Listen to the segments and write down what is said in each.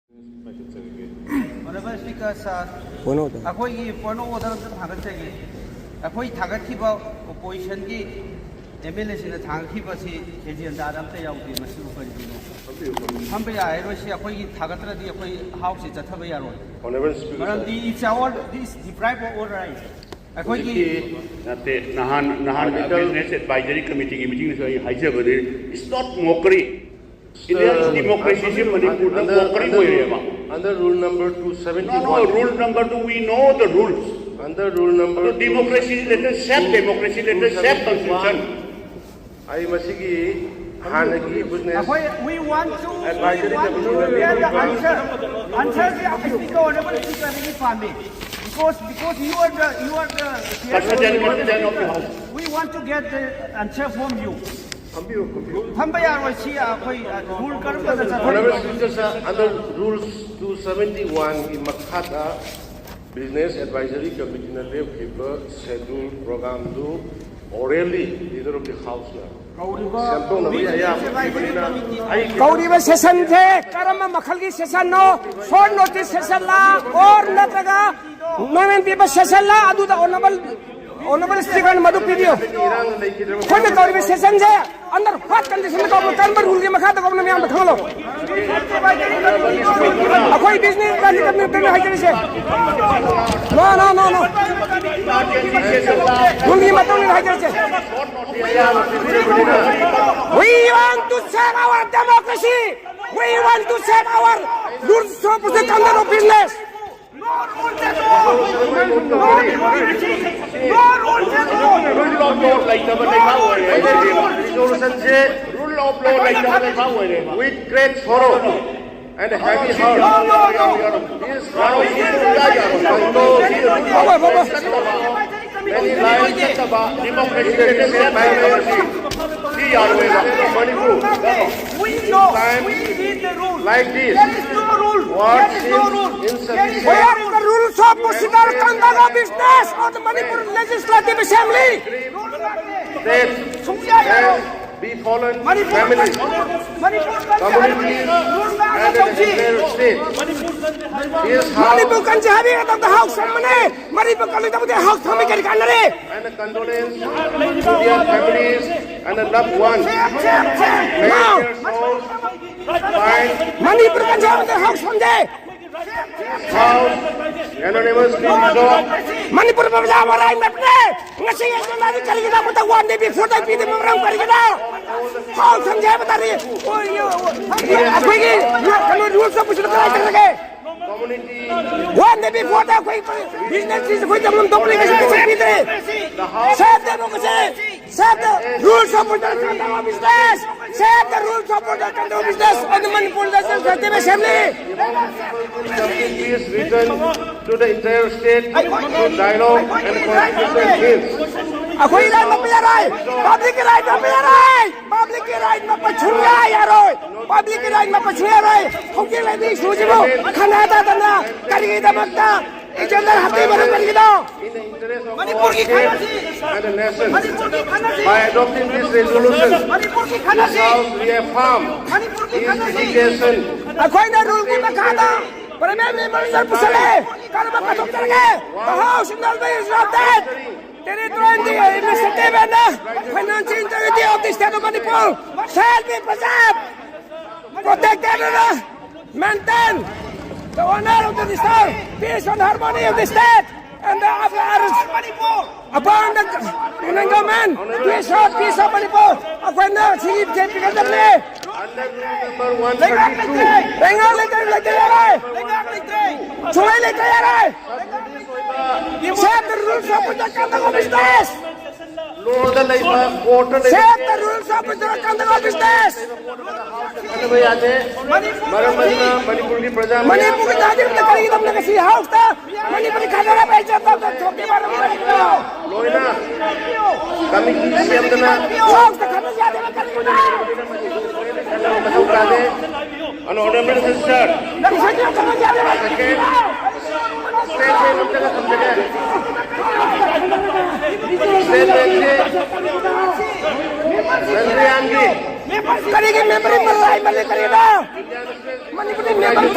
Honorable Speaker, Pono अखोई पोनो order थागत चाहिए अखोई थागत की बा opposition की MLA से थागत की बसी केजीएन दादम ते याउदी मसी ऊपर दिनो हम पे आए रोशी अखोई थागत रदी अखोई हाउस से चथा बया रो Honorable Speaker, मरम दी it's all this deprive of order right अखोई की nahan business advisory committee की meeting से हाइजे बने it's not mockery. Indian democracy is mockery हो रही है Under rule number 271. No, rule number 2, we know the rules. Under rule number So democracy, let us accept democracy, let us accept constitution. I masigi hanagi business. अखोई we want to Advisory get committee. the answer the Speaker Honorable Speaker नहीं पामे because you are the Custodian of the house. we want to get the answer from you. हम भैया वैसी कोई rule कर Honorable Speaker, sir, under rules 271 in Makhata Business Advisory Committee na left paper schedule program do orally leader of the house na. कौरीब session थे करम मखल की सेशन नो शॉर्ट नोटिस सेशन ला और नतगा नोमेन पीपल सेशन ला अदुदा ऑनरेबल स्पीकर मधु पीडियो कोई ने कौरीब सेशन जे अंदर व्हाट कंडीशन को कर्म रूल के मखा तो को में हम खलो कोई बिजनेस का निकल में हाई से नो रूल की मतलब नहीं हाई से We want to save our democracy. We want to save our rules to protect under of business. Rule of law like the rule of law like the With great sorrow and heavy heart. many lives about democracy, let us accept democracy. See our way, Manipur. We know we need the rule. Like this. There is no rule. What There is no rule. insufficient? Where is the rules of procedure conduct of business of the Manipur Legislative Assembly? That be fallen families, communities, and the entire state. This Manipur house can have it of the house money. Manipur can have the house from the country. and a condolence to their families and the loved ones. May Now, their souls find Manipur can have the house from there. house unanimously resolved. Manipur में बजा वाला है मैं अपने नशे ये जो नारी करेगी ना पता वन डे बिफोर दैट पीते में रंग करेगी ना हाँ समझे बता रही वो ये कोई की कानून रूल्स सब कुछ लगाए कर लगे Community, one day before that कोई बिजनेस चीज कोई जब हम दोपहर के समय पीते save the rules of conduct of business save the rules of conduct of business of the Manipur Legislative Assembly something is written to the entire state through dialogue and constitutional means. कोई right मत पे रहा है public की right मत पे रहा है पब्लिक की राइट मत पे छुड़ा यार पब्लिक की राइट मत पे छुड़ा रहा है ठोके लेनी सूझो खाना था तना करेगी दमकता एक अंदर हाथी बनो करेगी दो In the interest of our state and the nation, by adopting this resolution, this House reaffirms its dedication कोई ना रूल की मखादा पर मैं मिनिस्टर पूछले कर मैं कथम करेंगे the house in the is not that territory in the initiative and financial integrity of the state of Manipur shall be preserved protected and maintained the honor of the state peace and harmony of the state and the affairs upon the government to ensure peace of Manipur when the city get together under rule number 132. Bengal लेते जा रहा है चुनाव लेते जा रहा है set the rules of the conduct of business Lord the Laiba, water set the rules of the conduct of business Manipur की प्रजा Manipur की जाति में करेगी तुमने किसी हाउस था Manipur की खजाना बेच जाता था छोटे बार में लोहिना kami siap dengan हाउस का खजाना जाते में करेगी An honorable sister. ना statement amtaga thamjage. Statement se Nandrian gi करेंगे मेंबर मलाई बने करेगा मणिपुरी मेंबर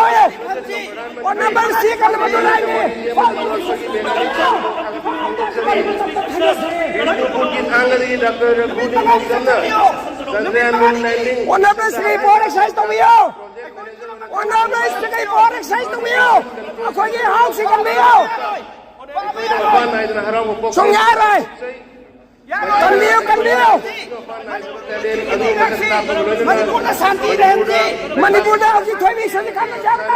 और नंबर सी का नंबर लाएंगे और नंबर सी बोर्ड एक्सरसाइज तो भी हो और नंबर सी का बोर्ड एक्सरसाइज तो भी हो कोई ये हाउस सी कर भी हो सुनिए रहे कर मणिपुर का शांति रहेंगे मणिपुर का अभी थोड़ी भी शांति करना चाहता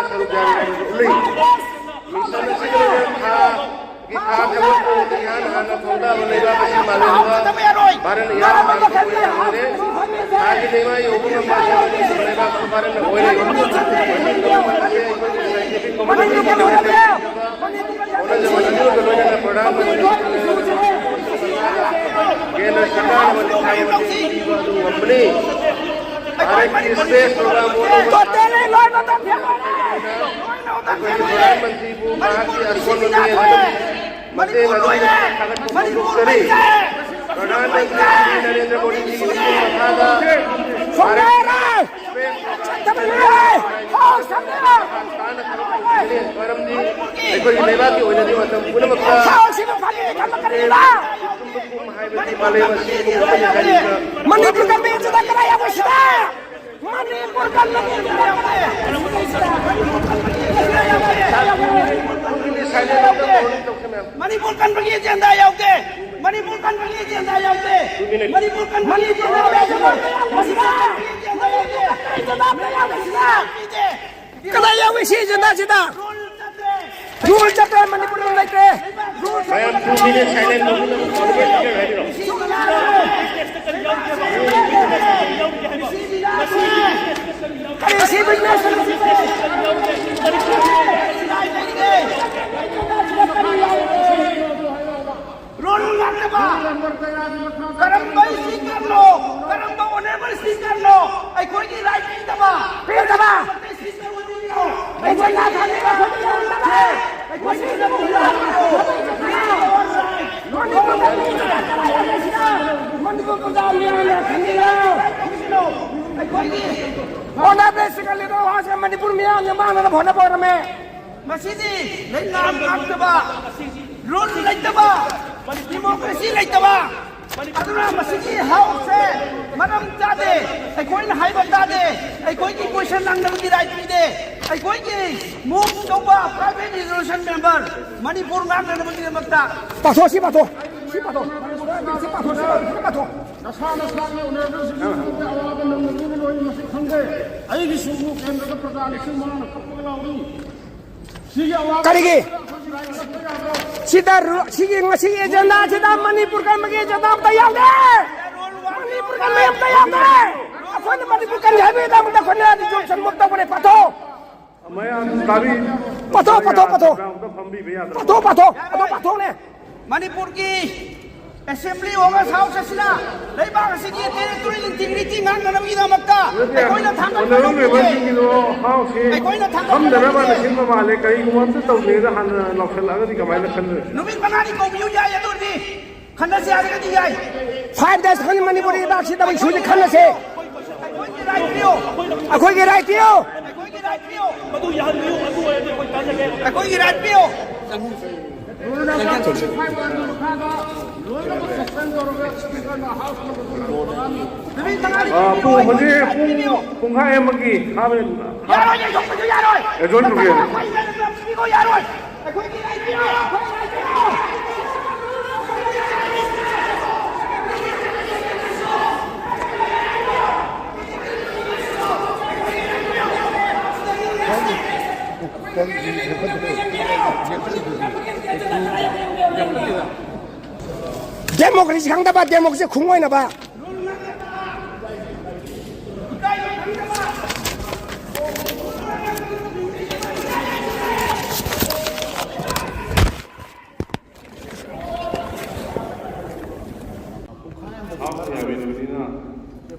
मणिपुर का बीच कराया मणिपुर का मणिपुर कन्वर्गी एजेंडा याउके मणिपुर कन्वर्गी एजेंडा याउके मणिपुर कदा यावे सी एजेंडा सिदा रूल चटे मणिपुर में लेते rule I am 2 minutes silent. अरे सी बिजनेस रोल लागले बा करम भाई सी कर लो करम बा ओनेबल सी कर लो आई कोई की राइट नहीं दबा फिर दबा आई कोई ना खाने का कोई कोई मणिपुर को जाओ ले खंडीला होना बेसिकली तो वहां से मणिपुर में आने मांगना होना पड़ में मसीदी नहीं नाम काटबा रूल लेतबा डेमोक्रेसी लेतबा अदुना मसीदी हाउस से मरम जादे आई कोई ना हाइबा जादे आई कोई की क्वेश्चन लांगदम की राइट दे आई कोई की मूव तोबा प्राइवेट रिजोल्यूशन मेंबर मणिपुर नाम ने बंदी मक्ता पाथो सी पाथो सी पाथो सी पाथो सी पाथो नसाना साने उन्हें अवाब नंगी में लोई मसी खंगे आई की सुबु केंद्र का प्रधान सिंह पगलाउरी सी अवाब करेगी सीधा सीगी मसी एजेंडा सीधा मणिपुर का मगे एजेंडा तैयार है मणिपुर का में तैयार है अपन मणिपुर का है भी दाम कोने जो सम्मुक्त करे पाथो मैं दाबी पाथो पाथो पाथो पाथो पाथो पाथो पाथो ने मणिपुर की असेंबली होगा साउथ असिना लेबाग असिगी टेरिटोरियल इंटीग्रिटी नांगनबगी दमक्ता कोइना थांगन ओनरमे बंजिंगिलो हाउस कोइना थांगन हम दरबा सिंह माले कई गुमत तौलेदा हन लौखलागदी कमाइला खन नुमिन बनानी कोबियु जाय अदुरदी खन्नसे आगदी जाय 5 days खन मणिपुर की बात सीधा सुजी खन्नसे कोई की राइट पियो अखोई की राइट पियो कोई की राइट पियो मधु यार पियो अदु है कोई का सके कोई की राइट पियो पुंखा एमगी हाबेन यारोय ये जोक यारोय ए जोन रुके को यारोय कोई की राइट पियो डेमोक्रेसी खांदाबा डेमोक्रेसी खुंगोइनाबा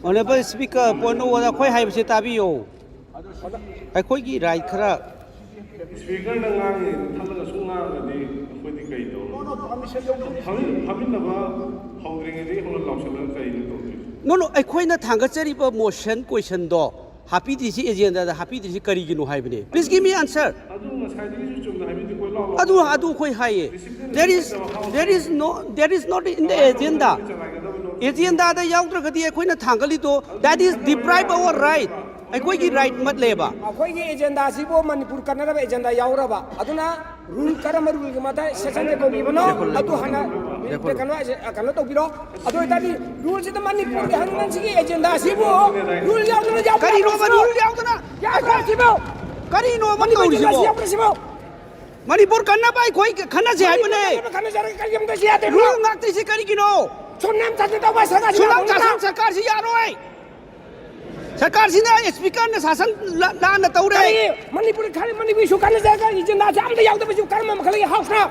Honorable Speaker, point of order, khoi hai bse tabiyo. Akhoi right khara 스피커는 ngang 탈라가 송나가디 어디 가이도 하민나바 하우링에디 홍을 라우실은 가이도 No, no, akhoi na thangatchariba motion question do. Happy this agenda, happy this karigino haibne. Please give me answer. 아주 사이드기 좀 하민디 거이 라우 Adu khoi hai. There is not in the agenda. Agenda da yaudra gadi akhoi na thangali do. That is deprive our right. Akhoi ki right mat leba. ꯑꯩꯈꯣꯏꯒꯤ ꯑꯦꯖꯦꯟꯗꯥꯁꯤꯕꯨ Manipur ꯀꯟꯅꯔꯕ agenda ꯌꯥꯎꯔꯕ ꯑꯗꯨꯅ rule ꯀꯔꯝꯕ ꯔꯨꯜꯒꯤ ꯃꯇꯥꯡ ꯁꯦꯁꯟꯗ ꯇꯧꯕꯤꯕꯅꯣ ꯑꯗꯨ ꯍꯥꯟꯅ ꯀꯩꯅꯣ ꯇꯧꯕꯤꯔꯣ ꯑꯗꯨ ꯑꯣꯏꯇꯥꯔꯗꯤ ꯔꯨꯜꯁꯤꯗ ꯃꯅꯤꯄꯨꯔꯒꯤ ꯍꯪꯅꯟꯁꯤꯒꯤ ꯑꯦꯖꯦꯟꯗꯥꯁꯤꯕꯨ ꯔꯨꯜ ꯌꯥꯎꯗꯅ Karinoba rule yaudana. ꯌꯥꯎꯈ꯭ꯔꯁꯤꯕꯣ Karinoba ꯃꯅꯤꯄꯨꯔꯒꯤ tawrisibo. ꯌꯥꯎꯈ꯭ꯔꯁꯤꯕꯣ Manipur kanna bai khoi khana se haibne. ꯈꯟꯅꯖꯔꯒ ꯀꯔꯤ ꯑꯃꯇ ꯌꯥꯗꯦ Rule ngakti se karigino. ꯁꯣꯝꯅꯥꯝ ꯆꯥꯁꯤꯟ ꯇꯧꯕ ꯁꯔꯀꯥꯔꯁꯤ Sulam jasan sarkar si yaroi. Sarkar sina speaker na sasan la na taure. ꯀꯔꯤ ꯃꯅꯤꯄꯨꯔ ꯃꯅꯤꯄꯨꯔ ꯁꯨ ꯀꯟꯅꯖꯔꯒ ꯑꯦꯖꯦꯟꯗꯥꯁꯤ ꯑꯝꯇ ꯌꯥꯎꯗꯕꯁꯨ ꯀꯔꯝꯕ ꯃꯈꯜꯒꯤ ꯍꯥꯎꯁꯅ